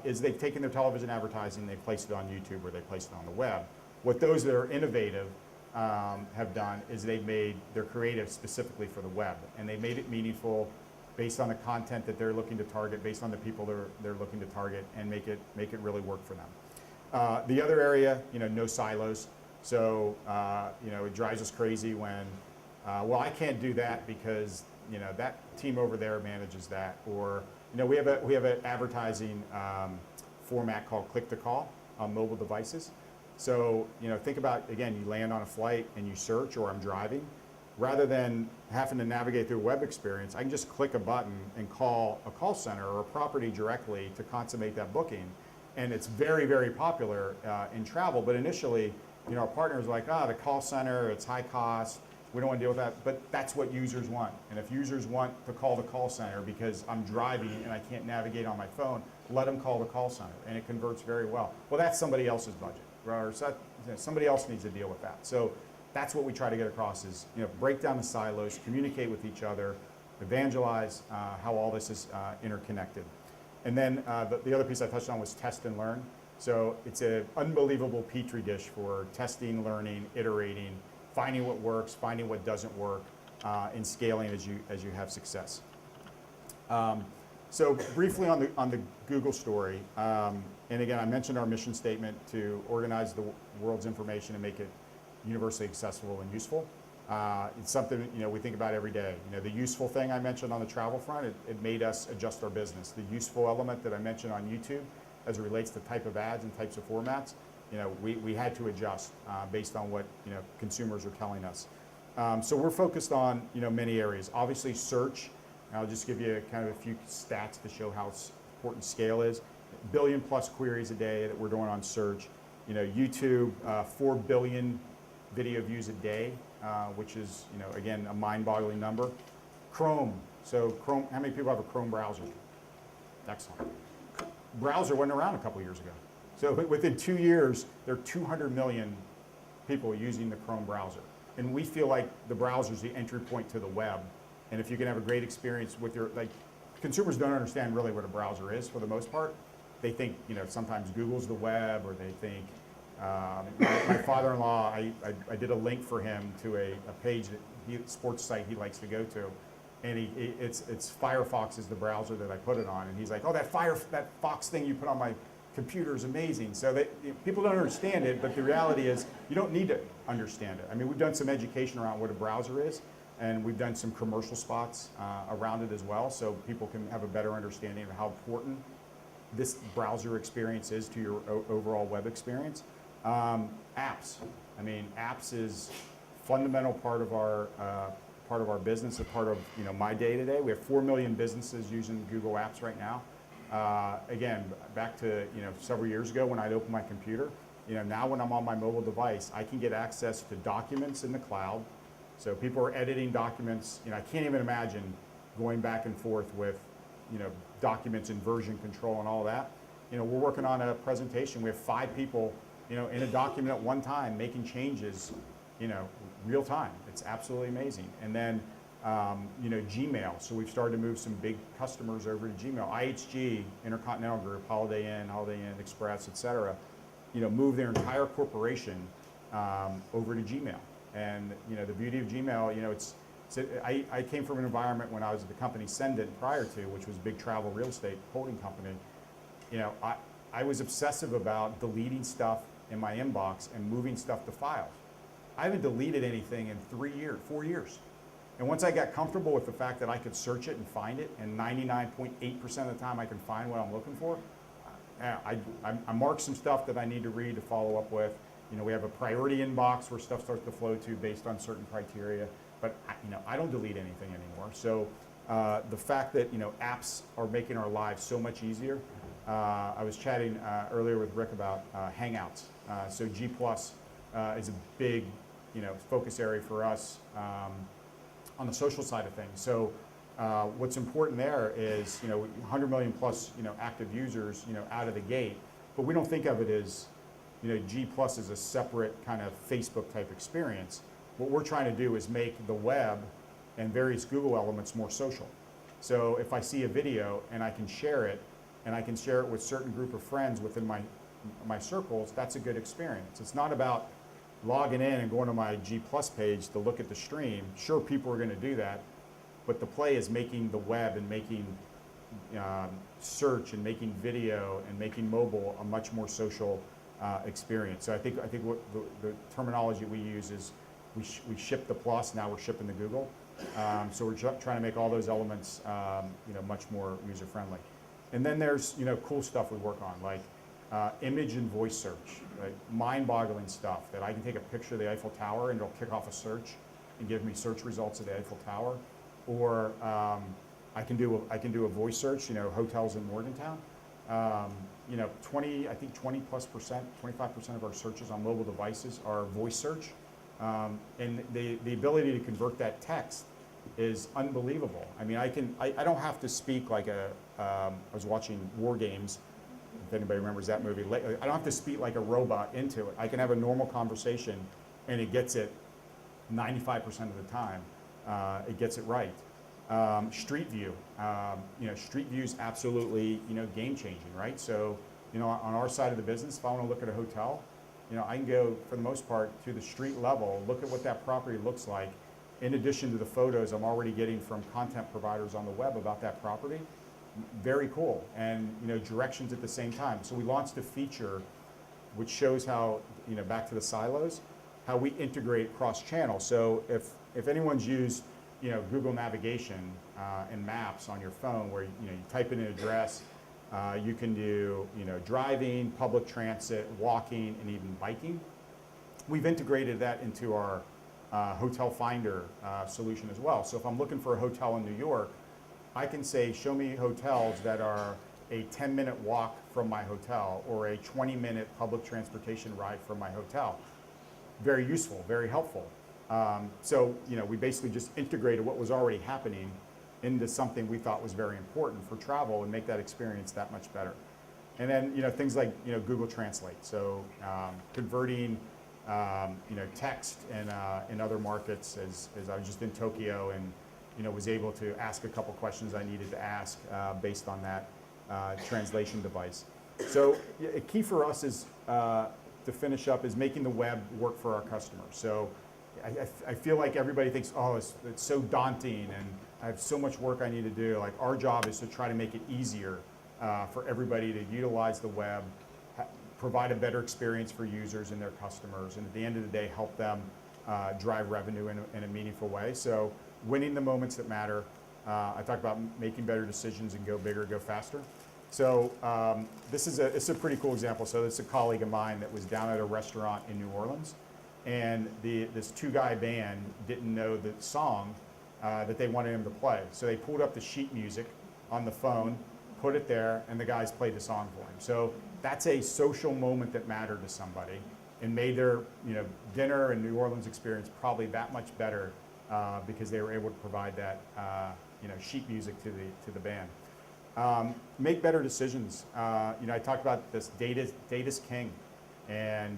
is they've taken their television advertising, they've placed it on YouTube, or they placed it on the web. What those that are innovative have done is they've made their creative specifically for the web, and they made it meaningful based on the content that they're looking to target, based on the people they're looking to target, and make it really work for them. The other area, you know, no silos. So you know, it drives us crazy when, well, I can't do that because, you know, that team over there manages that, or, you know, we have an advertising format called click to call on mobile devices. So, you know, think about, again, you land on a flight and you search, or I'm driving. Rather than having to navigate through a web experience, I can just click a button and call a call center or a property directly to consummate that booking. And it's very, very popular in travel. But initially, you know, our partners are like, the call center, it's high cost, we don't want to deal with that. But that's what users want. And if users want to call the call center because I'm driving and I can't navigate on my phone, let them call the call center, and it converts very well. Well, that's somebody else's budget, or somebody else needs to deal with that. So that's what we try to get across is, you know, break down the silos, communicate with each other, evangelize how all this is interconnected. And then the other piece I touched on was test and learn. So it's an unbelievable petri dish for testing, learning, iterating, finding what works, finding what doesn't work, and scaling as you have success. So briefly on the Google story, and again, I mentioned our mission statement to organize the world's information and make it universally accessible and useful. It's something, you know, we think about every day. You know, the useful thing I mentioned on the travel front, it made us adjust our business. The useful element that I mentioned on YouTube, as it relates to type of ads and types of formats, you know, we had to adjust based on what, you know, consumers are telling us. So we're focused on, you know, many areas. Obviously, search. I'll just give you kind of a few stats to show how important scale is. 1 billion plus queries a day that we're doing on search. You know, YouTube, 4 billion video views a day, which is, you know, again, a mind-boggling number. Chrome. So Chrome, how many people have a Chrome browser? Excellent. Browser wasn't around a couple years ago. So within 2 years, there are 200 million people using the Chrome browser. And we feel like the browser is the entry point to the web. And if you can have a great experience with your, like, consumers don't understand really what a browser is for the most part. They think, you know, sometimes Google's the web, or they think, my father-in-law, I did a link for him to a page, sports site he likes to go to. And it's Firefox is the browser that I put it on. And he's like, oh, that Fox thing you put on my computer is amazing. So people don't understand it, but the reality is you don't need to understand it. I mean, we've done some education around what a browser is, and we've done some commercial spots around it as well, so people can have a better understanding of how important this browser experience is to your overall web experience. Apps. I mean, apps is fundamental part of our business, a part of, you know, my day to day. We have 4 million businesses using Google Apps right now. Again, back to, you know, several years ago when I'd open my computer, you know, now when I'm on my mobile device, I can get access to documents in the cloud. So people are editing documents. You know, I can't even imagine going back and forth with, you know, documents and version control and all that. You know, we're working on a presentation. We have 5 people, you know, in a document at one time making changes, you know, real time. It's absolutely amazing. And then, you know, Gmail. So we've started to move some big customers over to Gmail. IHG, Intercontinental Group, Holiday Inn Express, et cetera, you know, move their entire corporation over to Gmail. And, you know, the beauty of Gmail, you know, I came from an environment when I was at the company Sendit prior to, which was a big travel real estate holding company. You know, I was obsessive about deleting stuff in my inbox and moving stuff to files. I haven't deleted anything in 3 years, 4 years. And once I got comfortable with the fact that I could search it and find it, and 99.8% of the time I can find what I'm looking for, I mark some stuff that I need to read to follow up with. You know, we have a priority inbox where stuff starts to flow to based on certain criteria, but I don't delete anything anymore. So the fact that, apps are making our lives so much easier. I was chatting earlier with Rick about Hangouts. So G Plus is a big, focus area for us on the social side of things. So what's important there is, 100 million plus, active users, out of the gate, but we don't think of it as, G Plus is a separate kind of Facebook type experience. What we're trying to do is make the web and various Google elements more social. So if I see a video and I can share it, and I can share it with a certain group of friends within my circles, that's a good experience. It's not about logging in and going to my G Plus page to look at the stream. Sure, people are going to do that, but the play is making the web and making search and making video and making mobile a much more social experience. So I think what the terminology we use is we ship the plus, now we're shipping the Google. So we're trying to make all those elements much more user friendly. And then there's cool stuff we work on, like image and voice search, right? Mind-boggling stuff that I can take a picture of the Eiffel Tower and it'll kick off a search and give me search results of the Eiffel Tower, or I can do a voice search, hotels in Morgantown. 20 plus percent, 25% of our searches on mobile devices are voice search, and the ability to convert that text is unbelievable. I mean, I don't have to speak like I was watching War Games, if anybody remembers that movie. I don't have to speak like a robot into it. I can have a normal conversation and it gets it 95% of the time. It gets it right. Street View, Street View is absolutely, game changing, right? So, on our side of the business, if I want to look at a hotel, I can go, for the most part, to the street level, look at what that property looks like, in addition to the photos I'm already getting from content providers on the web about that property. Very cool, and directions at the same time. So we launched a feature which shows how, back to the silos, how we integrate cross-channel. So if anyone's used, Google navigation and maps on your phone, where you type in an address, you can do driving, public transit, walking, and even biking. We've integrated that into our hotel finder solution as well. So if I'm looking for a hotel in New York, I can say, show me hotels that are a 10-minute walk from my hotel or a 20-minute public transportation ride from my hotel. Very useful, very helpful. So we basically just integrated what was already happening into something we thought was very important for travel and make that experience that much better. And then things like Google Translate. So converting text in other markets, as I was just in Tokyo and was able to ask a couple questions I needed to ask based on that translation device. So a key for us is, to finish up, is making the web work for our customers. So I feel like everybody thinks, oh, it's so daunting and I have so much work I need to do. Like, our job is to try to make it easier for everybody to utilize the web, provide a better experience for users and their customers, and at the end of the day, help them drive revenue in a meaningful way. So winning the moments that matter. I talked about making better decisions and go bigger, go faster. So this is a pretty cool example. So this is a colleague of mine that was down at a restaurant in New Orleans, and this two-guy band didn't know the song that they wanted him to play. So they pulled up the sheet music on the phone, put it there, and the guys played the song for him. So that's a social moment that mattered to somebody and made their dinner and New Orleans experience probably that much better because they were able to provide that sheet music to the band. Make better decisions. I talked about this data's king, and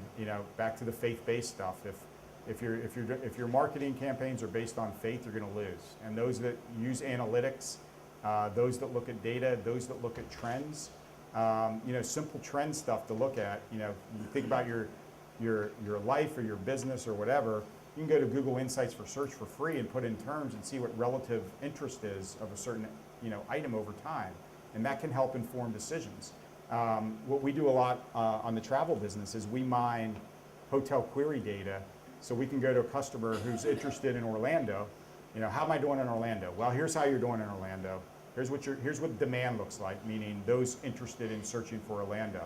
back to the faith-based stuff. If your marketing campaigns are based on faith, you're going to lose. And those that use analytics, those that look at data, those that look at trends, simple trend stuff to look at. You think about your life or your business or whatever. You can go to Google Insights for search for free and put in terms and see what relative interest is of a certain item over time, and that can help inform decisions. What we do a lot on the travel business is we mine hotel query data So we can go to a customer who's interested in Orlando. How am I doing in Orlando? Well, here's how you're doing in Orlando. Here's what demand looks like, meaning those interested in searching for Orlando.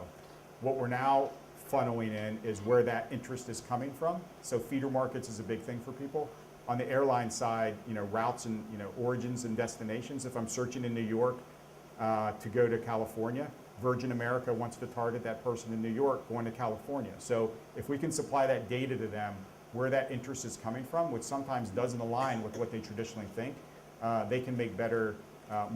What we're now funneling in is where that interest is coming from. So feeder markets is a big thing for people. On the airline side, routes and origins and destinations. If I'm searching in New York to go to California, Virgin America wants to target that person in New York going to California. So if we can supply that data to them, where that interest is coming from, which sometimes doesn't align with what they traditionally think, they can make better,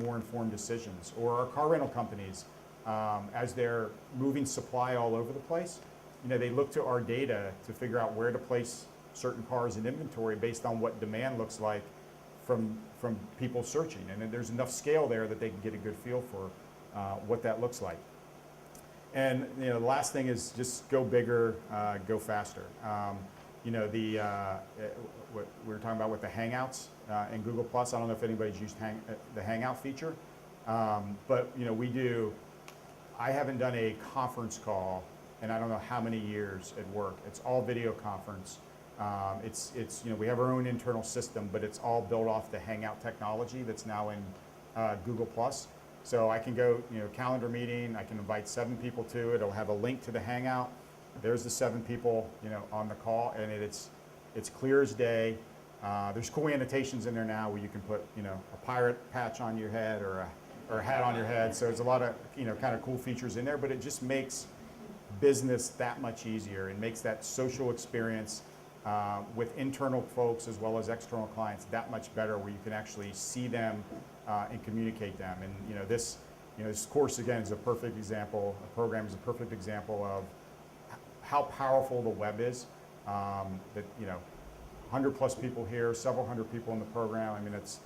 more informed decisions. Or our car rental companies, as they're moving supply all over the place, they look to our data to figure out where to place certain cars in inventory based on what demand looks like from people searching. And then there's enough scale there that they can get a good feel for what that looks like. And the last thing is just go bigger, go faster. What we were talking about with the Hangouts in Google+. I don't know if anybody's used the Hangout feature, but I haven't done a conference call in I don't know how many years at work. It's all video conference. We have our own internal system, but it's all built off the Hangout technology that's now in Google+. So I can go, calendar meeting, I can invite 7 people to it. It'll have a link to the Hangout. There's the 7 people, on the call, and it's clear as day. There's cool annotations in there now where you can put, a pirate patch on your head or a hat on your head. So there's a lot of, kind of cool features in there, but it just makes business that much easier and makes that social experience with internal folks as well as external clients that much better, where you can actually see them and communicate them. And this course again is a perfect example. A program is a perfect example of how powerful the web is. That 100+ people here, several hundred people in the program. I mean, it's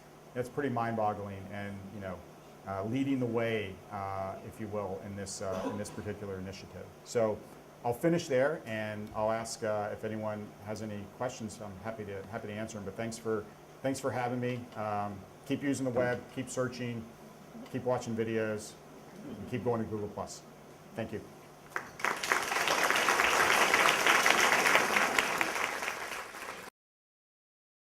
pretty mind-boggling, and leading the way, if you will, in this particular initiative. So I'll finish there, and I'll ask if anyone has any questions. I'm happy to answer them. But thanks for having me. Keep using the web, keep searching, keep watching videos, and keep going to Google+. Thank you.